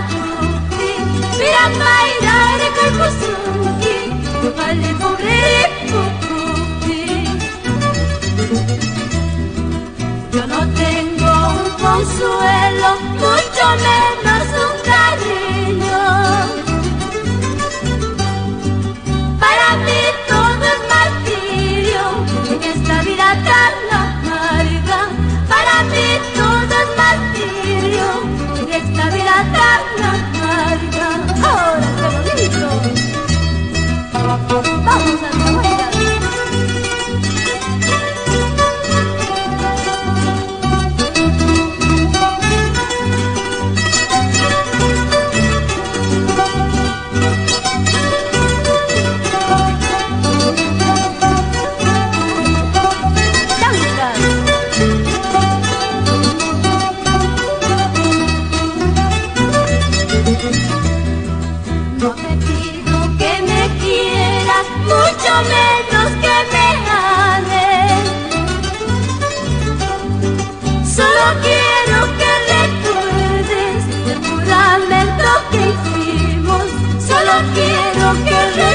tutti, mira bailare coi costrutti, alle poveri puputi. Yo no tengo un consuelo, mucho menos un cariño. Para mí todo es martirio en esta vida tan amarga. Para mí todo es martirio en esta vida tan amarga. Ahora qué bonito. Vamos a la vuelta. No te pido que me quieras, mucho menos que me ames. Solo quiero que recuerdes el juramento que hicimos. Solo quiero que recuerdes